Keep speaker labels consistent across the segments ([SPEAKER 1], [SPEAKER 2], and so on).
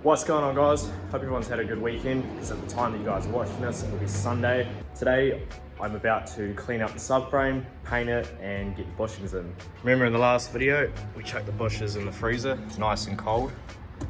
[SPEAKER 1] What's going on, guys? Hope everyone's had a good weekend, because at the time that you guys are watching this, it'll be Sunday. Today, I'm about to clean up the subframe, paint it, and get the bushings in. Remember in the last video, we chucked the bushes in the freezer, nice and cold.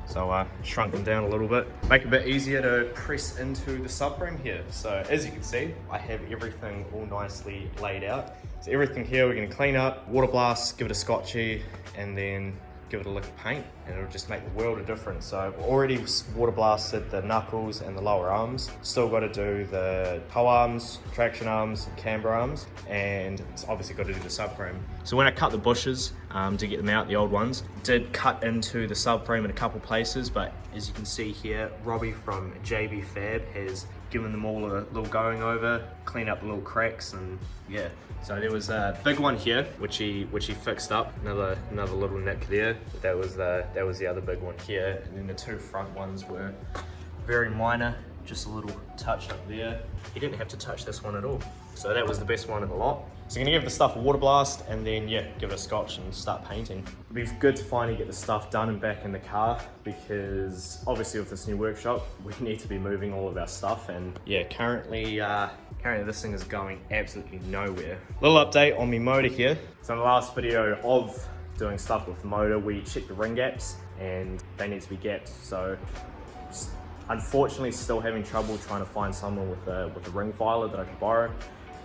[SPEAKER 1] So shrunk them down a little bit. Make it a bit easier to press into the subframe here. So as you can see, I have everything all nicely laid out. So everything here we're gonna clean up, water blast, give it a scotchy, and then give it a lick of paint, and it'll just make a world of difference. So I've already water blasted the knuckles and the lower arms. Still got to do the toe arms, traction arms, camber arms, and it's obviously got to do the subframe. So when I cut the bushes to get them out, the old ones, did cut into the subframe in a couple places, but as you can see here, Robbie from JB Fab has given them all a little going over, clean up the little cracks, and yeah. So there was a big one here, which he fixed up. Another little nick there. That was the other big one here, and then the two front ones were very minor, just a little touch up there. He didn't have to touch this one at all. So that was the best one of the lot. So I'm gonna give the stuff a water blast, and then yeah, give it a scotch and start painting. It'd be good to finally get the stuff done and back in the car, because obviously with this new workshop, we need to be moving all of our stuff, and yeah, currently this thing is going absolutely nowhere. Little update on my motor here. So in the last video of doing stuff with the motor, we checked the ring gaps and they need to be gapped. So unfortunately still having trouble trying to find someone with a ring filer that I could borrow.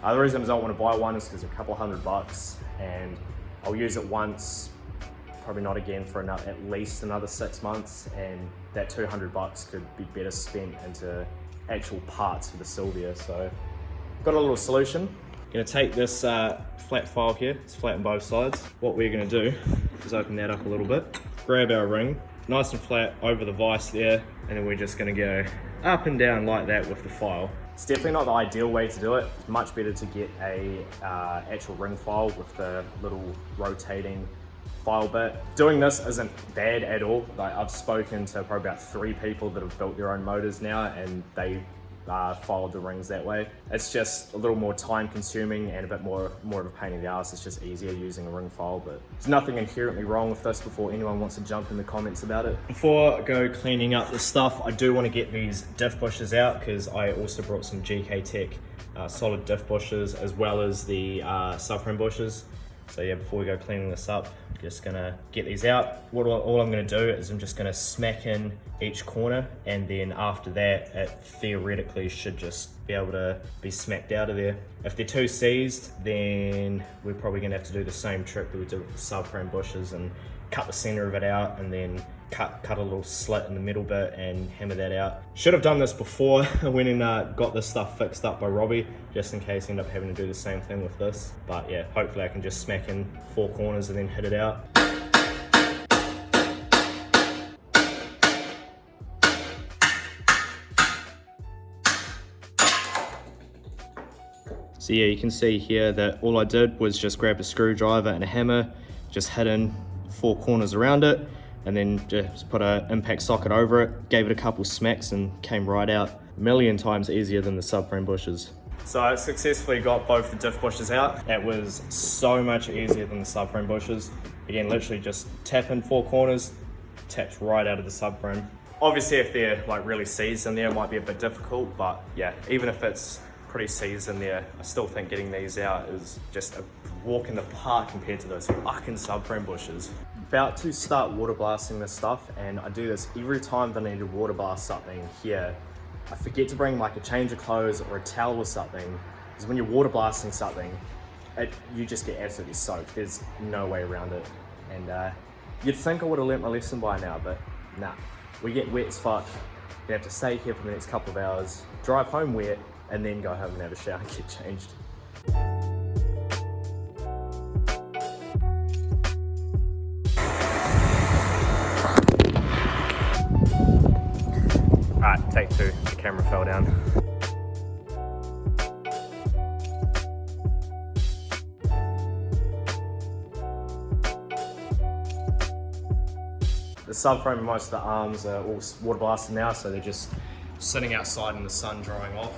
[SPEAKER 1] The reason I don't want to buy one is because they're a couple $100 and I'll use it once, probably not again for at least another 6 months, and that $200 could be better spent into actual parts for the Silvia. So got a little solution. Gonna take this flat file here, it's flat on both sides. What we're gonna do is open that up a little bit, grab our ring, nice and flat over the vise there, and then we're just gonna go up and down like that with the file. It's definitely not the ideal way to do it. It's much better to get a actual ring file with the little rotating file bit. Doing this isn't bad at all. Like, I've spoken to probably about 3 people that have built their own motors now, and they followed the rings that way. It's just a little more time consuming and a bit more of a pain in the ass. It's just easier using a ring file, but there's nothing inherently wrong with this before anyone wants to jump in the comments about it. Before I go cleaning up the stuff, I do want to get these diff bushes out, because I also brought some Gktech solid diff bushes as well as the subframe bushes. So yeah, before we go cleaning this up, I'm just gonna get these out. All I'm gonna do is I'm just gonna smack in each corner, and then after that, it theoretically should just be able to be smacked out of there. If they're too seized, then we're probably gonna have to do the same trick that we did with the subframe bushes and cut the center of it out, and then cut a little slit in the middle bit and hammer that out. Should have done this before I went and got this stuff fixed up by Robbie, just in case I end up having to do the same thing with this. But yeah, hopefully I can just smack in 4 corners and then hit it out. So yeah, you can see here that all I did was just grab a screwdriver and a hammer, just hit in 4 corners around it, and then just put an impact socket over it, gave it a couple smacks, and came right out. A million times easier than the subframe bushes. So I successfully got both the diff bushes out. That was so much easier than the subframe bushes. Again, literally just tap in 4 corners, taps right out of the subframe. Obviously if they're like really seized in there, it might be a bit difficult, but yeah, even if it's pretty seized in there, I still think getting these out is just a walk in the park compared to those fucking subframe bushes. About to start water blasting this stuff, and I do this every time that I need to water blast something here. I forget to bring like a change of clothes or a towel or something, because when you're water blasting something, you just get absolutely soaked. There's no way around it. And you'd think I would have learnt my lesson by now, but nah. We get wet as fuck. You have to stay here for the next couple of hours, drive home wet, and then go home and have a shower and get changed. Alright, take 2, the camera fell down. The subframe and most of the arms are all water blasted now, so they're just sitting outside in the sun drying off.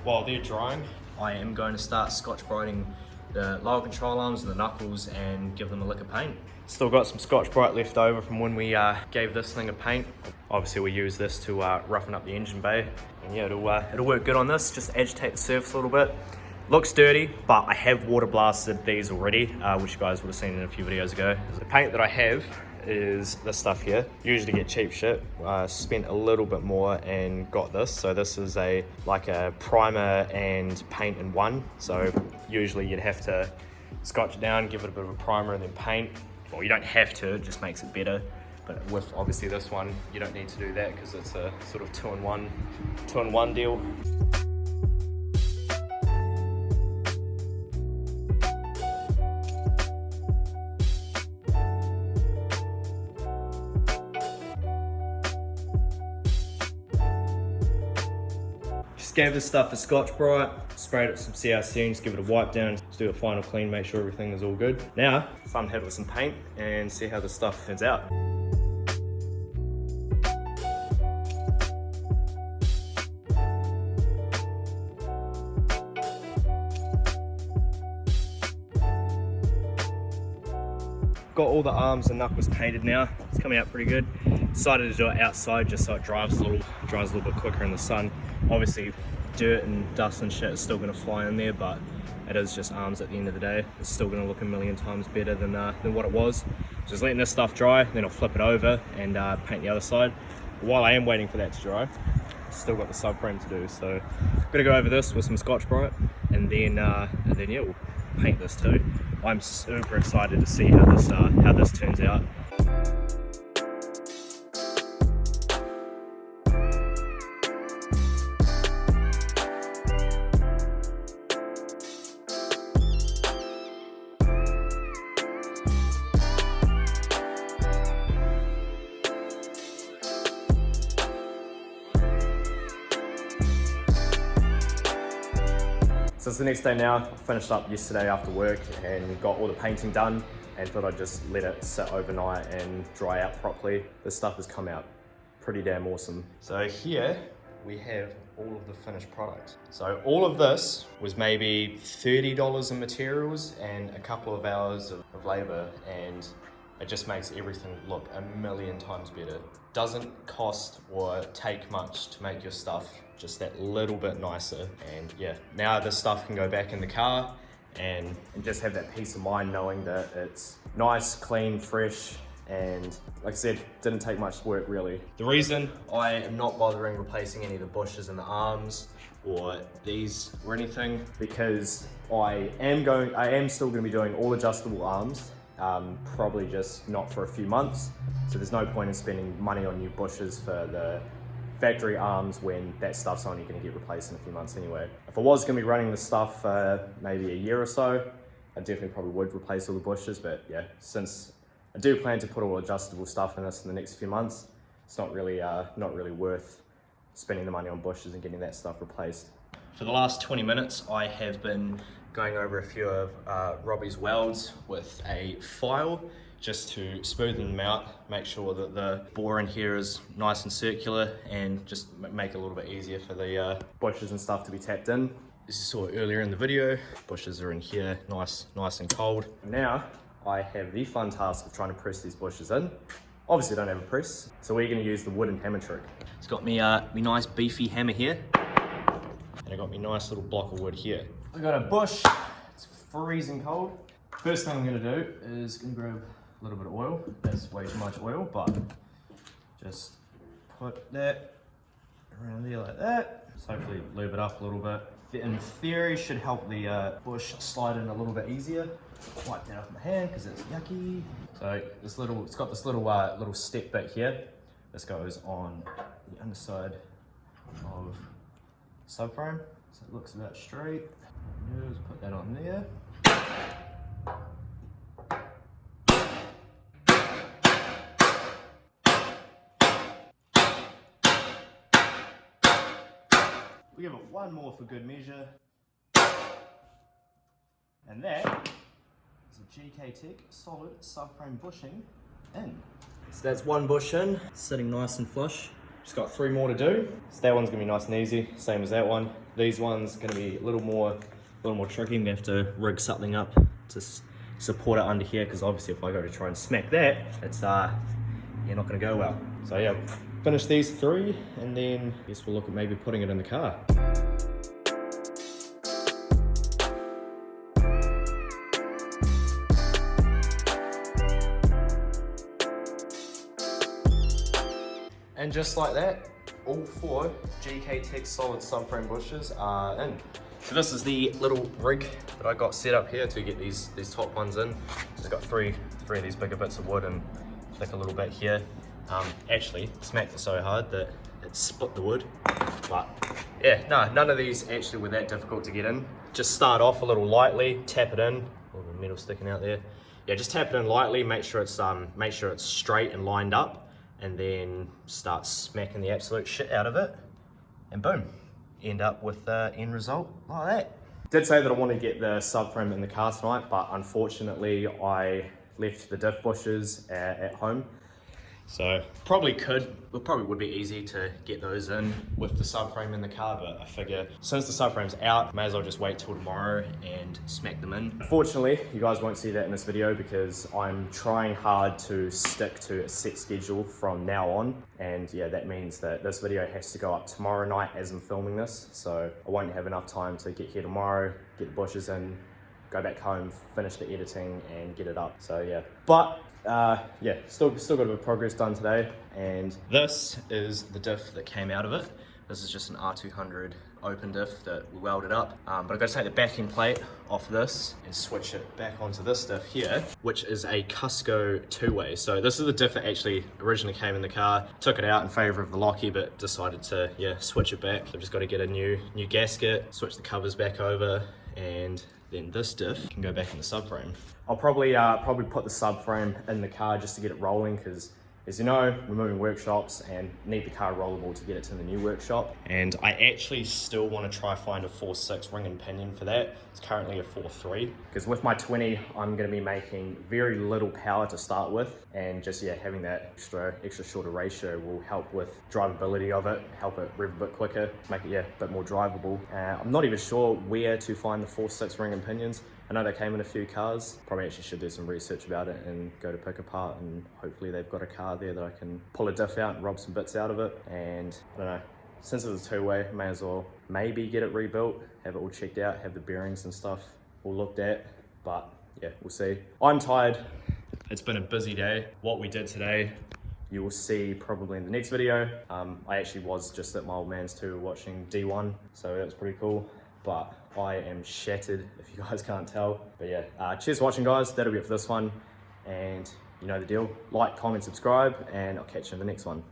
[SPEAKER 1] While they're drying, I am going to start scotch brightening the lower control arms and the knuckles and give them a lick of paint. Still got some Scotch-Brite left over from when we gave this thing a paint. Obviously we use this to roughen up the engine bay. And yeah, it'll work good on this, just agitate the surface a little bit. Looks dirty, but I have water blasted these already, which you guys would have seen in a few videos ago. The paint that I have is this stuff here. Usually get cheap shit. Spent a little bit more and got this. So this is like a primer and paint in one. So usually you'd have to scotch it down, give it a bit of a primer and then paint. Well, you don't have to, it just makes it better. But with obviously this one, you don't need to do that because it's a sort of two-in-one deal. Just gave this stuff a Scotch-Brite, sprayed it with some CRC and just give it a wipe down, just do a final clean, make sure everything is all good. Now, it's time to hit it with some paint and see how this stuff turns out. Got all the arms and knuckles painted now. It's coming out pretty good. Decided to do it outside just so it dries a little bit quicker in the sun. Obviously dirt and dust and shit is still going to fly in there, but it is just arms at the end of the day. It's still going to look a million times better than what it was. Just letting this stuff dry, then I'll flip it over and paint the other side. But while I am waiting for that to dry, still got the subframe to do, so I'm gonna go over this with some Scotch-Brite and then yeah, we'll paint this too. I'm super excited to see how this turns out. So it's the next day now. I finished up yesterday after work and got all the painting done and thought I'd just let it sit overnight and dry out properly. This stuff has come out pretty damn awesome. So here we have all of the finished product. So all of this was maybe $30 in materials and a couple of hours of labor, and it just makes everything look a million times better. Doesn't cost or take much to make your stuff just that little bit nicer. And yeah, now this stuff can go back in the car and just have that peace of mind knowing that it's nice, clean, fresh, and like I said, didn't take much work really. The reason I am not bothering replacing any of the bushes in the arms or these or anything, because I am still going to be doing all adjustable arms, probably just not for a few months. So there's no point in spending money on new bushes for the factory arms when that stuff's only going to get replaced in a few months anyway. If I was going to be running this stuff for maybe a year or so, I definitely probably would replace all the bushes, but yeah, since I do plan to put all adjustable stuff in this in the next few months, it's not really worth spending the money on bushes and getting that stuff replaced. For the last 20 minutes, I have been going over a few of Robbie's welds with a file, just to smoothen them out, make sure that the bore in here is nice and circular, and just make it a little bit easier for the bushes and stuff to be tapped in. As you saw earlier in the video, bushes are in here, nice and cold. Now, I have the fun task of trying to press these bushes in. Obviously I don't have a press, so we're gonna use the wooden hammer trick. It's got me me nice beefy hammer here, and I got me nice little block of wood here. I got a bush, it's freezing cold. First thing I'm gonna do is grab a little bit of oil. That's way too much oil, but just put that around there like that. So hopefully lube it up a little bit. In theory, should help the bush slide in a little bit easier. Wipe that off my hand because it's yucky. So it's got this little step bit here. This goes on the underside of the subframe, so it looks about straight. Just put that on there. We give it one more for good measure. And that is a Gktech solid subframe bushing in. So that's one bush in, sitting nice and flush. Just got 3 more to do. So that one's gonna be nice and easy, same as that one. These ones gonna be a little more little more tricky. I'm gonna have to rig something up to support it under here, because obviously if I go to try and smack that, it's you're not gonna go well. So yeah, finish these 3 and then I guess we'll look at maybe putting it in the car. And just like that, all 4 Gktech solid subframe bushes are in. So this is the little rig that I got set up here to get these top ones in. So I've got three of these bigger bits of wood and like a little bit here. Actually smacked it so hard that it split the wood. But yeah, no, none of these actually were that difficult to get in. Just start off a little lightly, tap it in. A little bit of metal sticking out there. Yeah, just tap it in lightly, make sure it's straight and lined up, and then start smacking the absolute shit out of it, and boom, end up with the end result like that. Did say that I want to get the subframe in the car tonight, but unfortunately I left the diff bushes at home. So probably would be easy to get those in with the subframe in the car, but I figure since the subframe's out, may as well just wait till tomorrow and smack them in. Unfortunately, you guys won't see that in this video because I'm trying hard to stick to a set schedule from now on. And yeah, that means that this video has to go up tomorrow night as I'm filming this. So I won't have enough time to get here tomorrow, get the bushes in, go back home, finish the editing and get it up. So yeah, but yeah, still got a bit of progress done today. And this is the diff that came out of it. This is just an R200 open diff that we welded up. But I've got to take the backing plate off this and switch it back onto this diff here, which is a Cusco 2-way. So this is the diff that actually originally came in the car. Took it out in favor of the Lockie, but decided to, yeah, switch it back. So I've just got to get a new gasket, switch the covers back over, and then this diff can go back in the subframe. I'll probably put the subframe in the car just to get it rolling, because as you know, we're moving workshops and need the car rollable to get it to the new workshop. And I actually still want to try find a 4.6 ring and pinion for that. It's currently a 4.3, because with my 20, I'm going to be making very little power to start with, and just yeah, having that extra shorter ratio will help with drivability of it, help it rev a bit quicker, make it yeah, a bit more drivable. I'm not even sure where to find the 4.6 ring and pinions. I know they came in a few cars. Probably actually should do some research about it and go to pick apart, and hopefully they've got a car there that I can pull a diff out and rob some bits out of it. And I don't know, since it's a 2-way, may as well maybe get it rebuilt, have it all checked out, have the bearings and stuff all looked at, but yeah, we'll see. I'm tired. It's been a busy day. What we did today, you will see probably in the next video. I actually was just at my old man's too watching D1, so that was pretty cool. But I am shattered, if you guys can't tell. But yeah, cheers for watching, guys. That'll be it for this one. And you know the deal. Like, comment, subscribe, and I'll catch you in the next one.